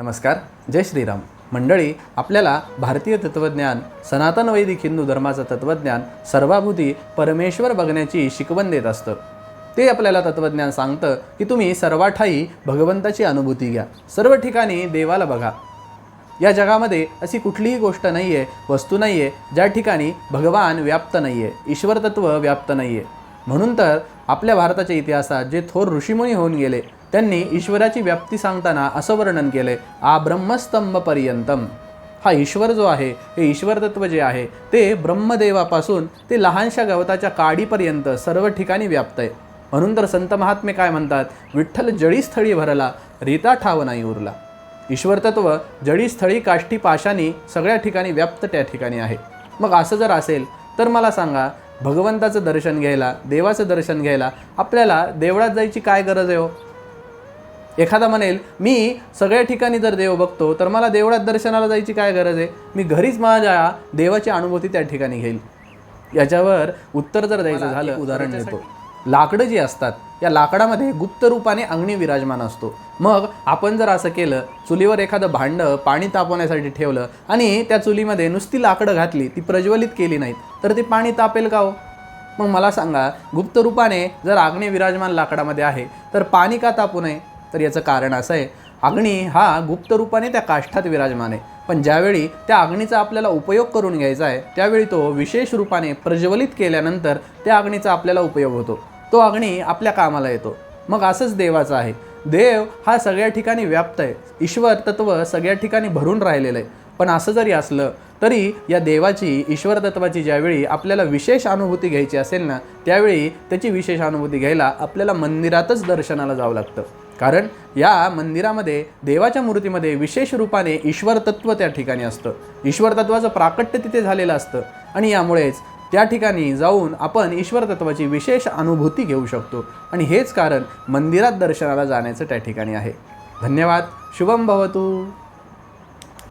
नमस्कार, जय श्रीराम मंडळी. आपल्याला भारतीय तत्त्वज्ञान, सनातन वैदिक हिंदू धर्माचं तत्त्वज्ञान सर्वाभूती परमेश्वर बघण्याची शिकवण देत असतं. ते आपल्याला तत्त्वज्ञान सांगतं की तुम्ही सर्वाठायी भगवंताची अनुभूती घ्या, सर्व ठिकाणी देवाला बघा. या जगामध्ये अशी कुठलीही गोष्ट नाही आहे, वस्तू नाही आहे, ज्या ठिकाणी भगवान व्याप्त नाही आहे, ईश्वर तत्त्व व्याप्त नाही आहे. म्हणून तर आपल्या भारताच्या इतिहासात जे थोर ऋषीमुनी होऊन गेले त्यांनी ईश्वराची व्याप्ती सांगताना असं वर्णन केले, आ ब्रह्मस्तंभ पर्यंतम. हा ईश्वर जो आहे, हे ईश्वर तत्व जे आहे ते ब्रह्मदेवापासून ते लहानशा गवताच्या काडीपर्यंत सर्व ठिकाणी व्याप्त आहे. म्हणून तर संत महात्मे काय म्हणतात, विठ्ठल जळीस्थळी भरला, रीता ठाव नाही उरला. ईश्वर तत्व जळीस्थळी काष्ठी पाशानी सगळ्या ठिकाणी व्याप्त त्या ठिकाणी आहे. मग असं जर असेल तर मला सांगा, भगवंताचं दर्शन घ्यायला, देवाचं दर्शन घ्यायला आपल्याला देवळात जायची काय गरज आहे हो? एखादा म्हणेल, मी सगळ्या ठिकाणी जर देव बघतो तर मला देवळात दर्शनाला जायची काय गरज आहे, मी घरीच माझ्या देवाची अनुभूती त्या ठिकाणी घेईल. याच्यावर उत्तर जर द्यायचं झालं, उदाहरण देतो. लाकडं जी असतात, या लाकडामध्ये गुप्त रूपाने अग्नी विराजमान असतो. मग आपण जर असं केलं, चुलीवर एखादं भांडं पाणी तापवण्यासाठी ठेवलं आणि त्या चुलीमध्ये नुसती लाकडं घातली, ती प्रज्वलित केली नाहीत, तर ते पाणी तापेल का हो? मग मला सांगा, गुप्त रूपाने जर अग्नी विराजमान लाकडामध्ये आहे तर पाणी का तापू नये? तर याचं कारण असं आहे, अग्नी हा गुप्त रूपाने त्या काष्ठात विराजमान आहे, पण ज्यावेळी त्या अग्नीचा आपल्याला उपयोग करून घ्यायचा आहे त्यावेळी तो विशेष रूपाने प्रज्वलित केल्यानंतर त्या अग्नीचा आपल्याला उपयोग होतो, तो अग्नी आपल्या कामाला येतो. मग असंच देवाचं आहे. देव हा सगळ्या ठिकाणी व्याप्त आहे, ईश्वर तत्व सगळ्या ठिकाणी भरून राहिलेलं आहे. पण असं जरी असलं तरी या देवाची, ईश्वर तत्वाची ज्यावेळी आपल्याला विशेष अनुभूती घ्यायची असेल ना, त्यावेळी त्याची विशेष अनुभूती घ्यायला आपल्याला मंदिरातच दर्शनाला जावं लागतं. कारण या मंदिरामध्ये, देवाच्या मूर्तीमध्ये विशेष रूपाने ईश्वर तत्व त्या ठिकाणी असतं, ईश्वर तत्वाचं प्राकट्य तिथे झालेलं असतं. आणि यामुळेच त्या ठिकाणी जाऊन आपण ईश्वर तत्वाची विशेष अनुभूती घेऊ शकतो. आणि हेच कारण मंदिरात दर्शनाला जाण्याचं त्या ठिकाणी आहे. धन्यवाद. शुभम भवतु.